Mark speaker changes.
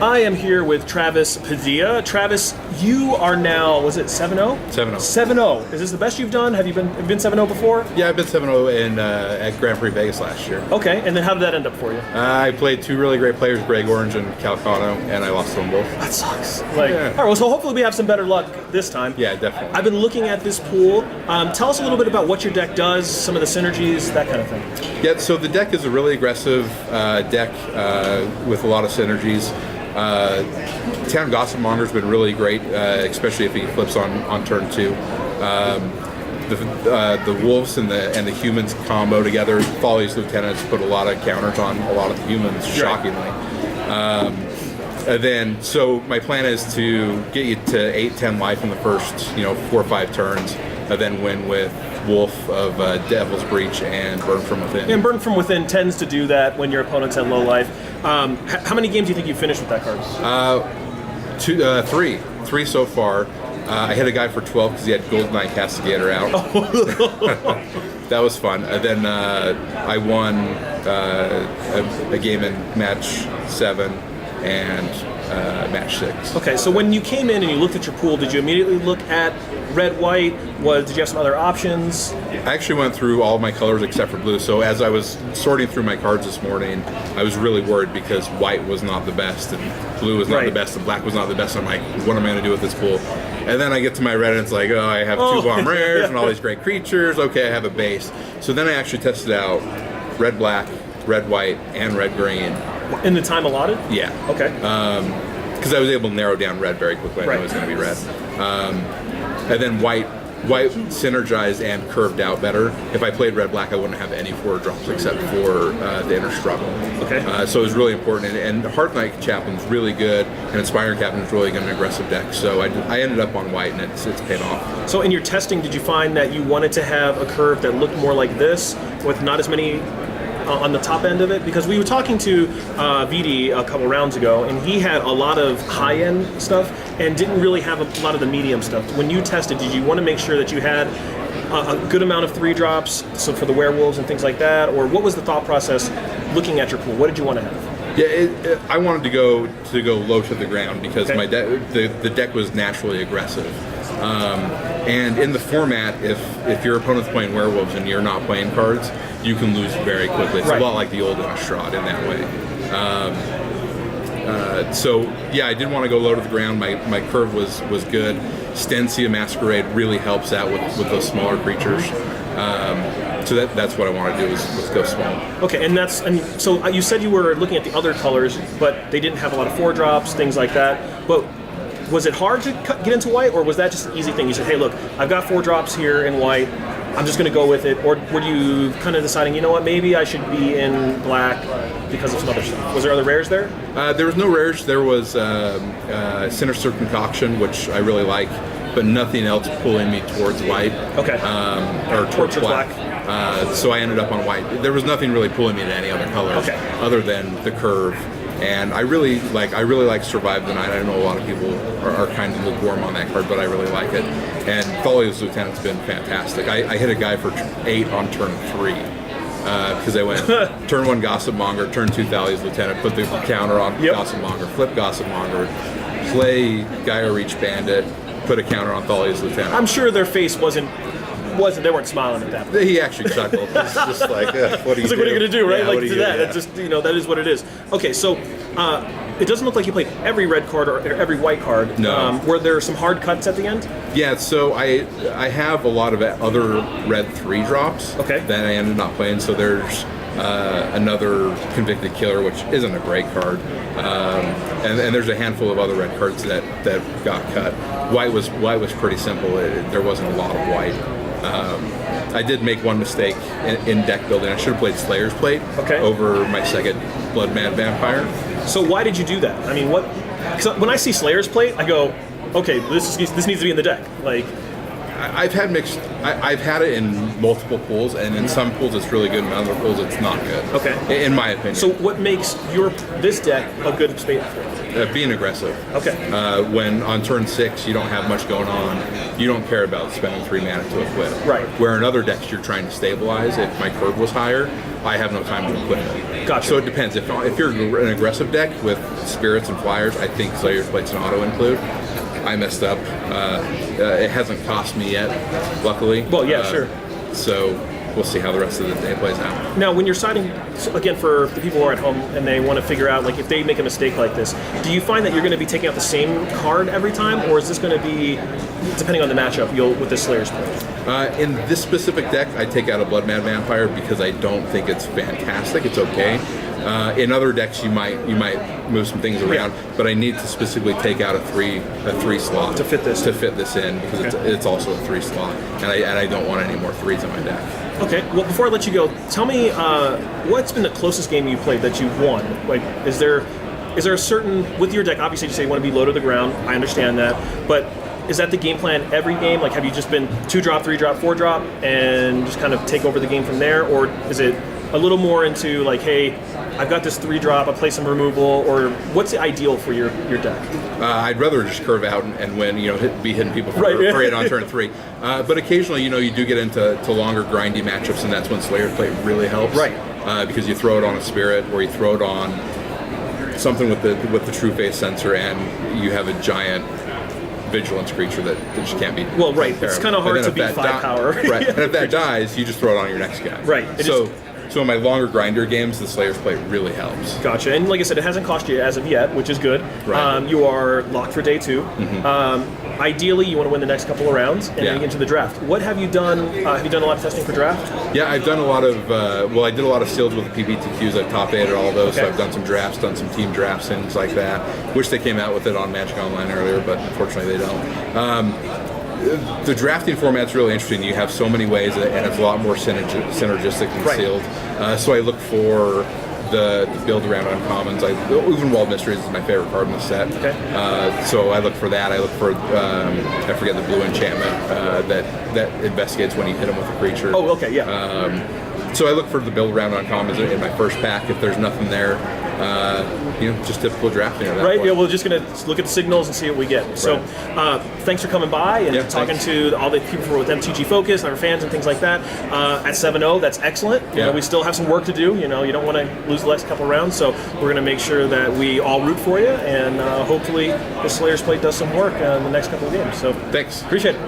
Speaker 1: I am here with Travis Padilla. Travis, you are now, was it 7-0?
Speaker 2: 7-0.
Speaker 1: 7-0. Is this the best you've done? Have you been 7-0 before?
Speaker 2: Yeah, I've been 7-0 at Grand Prix Vegas last year.
Speaker 1: Okay, and then how did that end up for you?
Speaker 2: I played two really great players, Greg Orange and Calcano, and I lost to them both.
Speaker 1: That sucks.
Speaker 2: Yeah.
Speaker 1: All right, well, so hopefully we have some better luck this time.
Speaker 2: Yeah, definitely.
Speaker 1: I've been looking at this pool. Tell us a little bit about what your deck does, some of the synergies, that kind of thing.
Speaker 2: Yeah, so the deck is a really aggressive deck with a lot of synergies. Town Gossipmonger's been really great, especially if he flips on turn 2. The wolves and the humans combo together. Folly's Lieutenants put a lot of counters on a lot of the humans, shockingly. So my plan is to get you to 8-10 life in the first 4 or 5 turns, and then win with Wolf of Devil's Breach and Burn From Within.
Speaker 1: And Burn From Within tends to do that when your opponent's at low life. How many games do you think you finished with that card?
Speaker 2: 3 so far. I hit a guy for 12 because he had Goldeneye Castigator out. That was fun. Then I won a game in match 7 and match 6.
Speaker 1: Okay, so when you came in and you looked at your pool, did you immediately look at red-white? Did you have some other options?
Speaker 2: I actually went through all my colors except for blue. So as I was sorting through my cards this morning, I was really worried because white was not the best and blue was not the best and black was not the best. I'm like, what am I going to do with this pool? And then I get to my red and it's like, I have 2 bomb rares and all these great creatures. Okay, I have a base. So then I actually tested out red-black, red-white, and red-green.
Speaker 1: In the time allotted?
Speaker 2: Yeah.
Speaker 1: Okay.
Speaker 2: Because I was able to narrow down red very quickly. I knew it was going to be red. And then white synergized and curved out better. If I played red-black, I wouldn't have any 4 drops except for the inner struggle.
Speaker 1: Okay.
Speaker 2: So it was really important. And Hearth Knight Chaplain's really good, and Inspiring Captain's really good in an aggressive deck. So I ended up on white, and it's paid off.
Speaker 1: So in your testing, did you find that you wanted to have a curve that looked more like this, with not as many on the top end of it? Because we were talking to VD a couple rounds ago, and he had a lot of high-end stuff and didn't really have a lot of the medium stuff. When you tested, did you want to make sure that you had a good amount of 3 drops, so for the werewolves and things like that, or what was the thought process looking at your pool? What did you want to have?
Speaker 2: Yeah, I wanted to go low to the ground because my the deck was naturally aggressive. And in the format, if your opponent's playing werewolves and you're not playing cards, you can lose very quickly. It's a lot like the old Innistrad in that way. So yeah, I did want to go low to the ground. My curve was good. Stensia Masquerade really helps out with those smaller creatures. So that's what I want to do is go small.
Speaker 1: Okay, and so you said you were looking at the other colors, but they didn't have a lot of 4 drops, things like that. But was it hard to get into white, or was that just an easy thing? You said, hey, look, I've got 4 drops here in white. I'm just going to go with it. Or were you kind of deciding, you know what, maybe I should be in black because of some other stuff? Was there other rares there? There
Speaker 2: was no rares. There was Sinister Concoction, which I really like, but nothing else pulling me towards white.
Speaker 1: Okay.
Speaker 2: Or towards black. So I ended up on white. There was nothing really pulling me to any other colors other than the curve. And I really like Survive the Night. I know a lot of people are kind of lukewarm on that card, but I really like it. And Folly's Lieutenant's been fantastic. I hit a guy for 8 on turn 3 because I went turn 1 Gossipmonger, turn 2 Folly's Lieutenant, put the counter on Gossipmonger, flip Gossipmonger, play Gaia Reach Bandit, put a counter on Folly's Lieutenant.
Speaker 1: I'm sure their face wasn't they weren't smiling at that.
Speaker 2: He actually chuckled. It's just like, what do you do?
Speaker 1: What are you going to do, right?
Speaker 2: Yeah,
Speaker 1: like to that. It's just, that is what it is. Okay, so it doesn't look like you played every red card or every white card.
Speaker 2: No.
Speaker 1: Were there some hard cuts at the end?
Speaker 2: Yeah, so I have a lot of other red 3 drops that I ended up not playing. So there's another Convicted Killer, which isn't a great card. And there's a handful of other red cards that got cut. White was pretty simple. There wasn't a lot of white. I did make one mistake in deck building. I should have played Slayer's Plate over my second Blood Mad Vampire.
Speaker 1: So why did you do that? I mean, because when I see Slayer's Plate, I go, okay, this needs to be in the deck. Like,
Speaker 2: I've had mixed. I've had it in multiple pools, and in some pools it's really good, and in other pools it's not good.
Speaker 1: Okay.
Speaker 2: In my opinion.
Speaker 1: So what makes this deck a good spade for?
Speaker 2: Being aggressive.
Speaker 1: Okay.
Speaker 2: When on turn 6 you don't have much going on, you don't care about spending 3 mana to equip.
Speaker 1: Right.
Speaker 2: Where in other decks you're trying to stabilize. If my curve was higher, I have no time to equip it.
Speaker 1: Gotcha.
Speaker 2: So it depends. If you're an aggressive deck with spirits and flyers, I think Slayer's Plate's an auto include. I messed up. It hasn't cost me yet, luckily.
Speaker 1: Well, yeah, sure.
Speaker 2: So we'll see how the rest of the day plays out.
Speaker 1: Now, when you're siding, again, for the people who are at home and they want to figure out, like, if they make a mistake like this, do you find that you're going to be taking out the same card every time, or is this going to be, depending on the matchup, with the Slayer's Plate?
Speaker 2: In this specific deck, I take out a Blood Mad Vampire because I don't think it's fantastic. It's okay. In other decks, you might move some things around, but I need to specifically take out a three slot
Speaker 1: to fit this
Speaker 2: in because it's also a 3 slot, and I don't want any more 3s in my deck.
Speaker 1: Okay. Well, before I let you go, tell me what's been the closest game you played that you've won? Like, is there a certain, with your deck? Obviously, you say you want to be low to the ground. I understand that, but is that the game plan every game? Like, have you just been 2-drop, 3-drop, 4-drop, and just kind of take over the game from there, or is it a little more into like, hey, I've got this 3-drop, I play some removal, or what's the ideal for your deck?
Speaker 2: I'd rather just curve out and win, be hitting people for it on turn 3. But occasionally, you do get into longer grindy matchups, and that's when Slayer's Plate really helps.
Speaker 1: Right.
Speaker 2: Because you throw it on a spirit, or you throw it on something with the True Face sensor, and you have a giant vigilance creature that just can't be.
Speaker 1: Well, right. It's kind of hard to beat 5 power.
Speaker 2: Right. And if that dies, you just throw it on your next guy.
Speaker 1: Right.
Speaker 2: So in my longer grinder games, the Slayer's Plate really helps.
Speaker 1: Gotcha. And like I said, it hasn't cost you as of yet, which is good.
Speaker 2: Right.
Speaker 1: You are locked for day 2.
Speaker 2: Mm-hmm.
Speaker 1: Ideally, you want to win the next couple of rounds and then you get into the draft. What have you done? Have you done a lot of testing for draft?
Speaker 2: Yeah, I've done a lot of. I did a lot of seals with the PBTQs. I've top 8'd all those, so I've done some drafts, done some team drafts, things like that. Wish they came out with it on Magic Online earlier, but unfortunately they don't. The drafting format's really interesting. You have so many ways, and it's a lot more synergistic than sealed. So I look for the build around uncommons. Even Walled Mysteries is my favorite card in the set.
Speaker 1: Okay.
Speaker 2: So I look for that. I look for I forget the blue enchantment that investigates when you hit them with a creature.
Speaker 1: Oh, okay, yeah.
Speaker 2: So I look for the build around uncommons in my first pack. If there's nothing there, just typical drafting.
Speaker 1: Right. Yeah. We're just gonna look at the signals and see what we get. So, thanks for coming by and talking to all the people with MTG Focus and our fans and things like that. At 7-0, that's excellent. We still have some work to do. You don't want to lose the last couple rounds, so we're gonna make sure that we all root for you, and hopefully the Slayer's Plate does some work in the next couple of games. So,
Speaker 2: thanks.
Speaker 1: Appreciate it.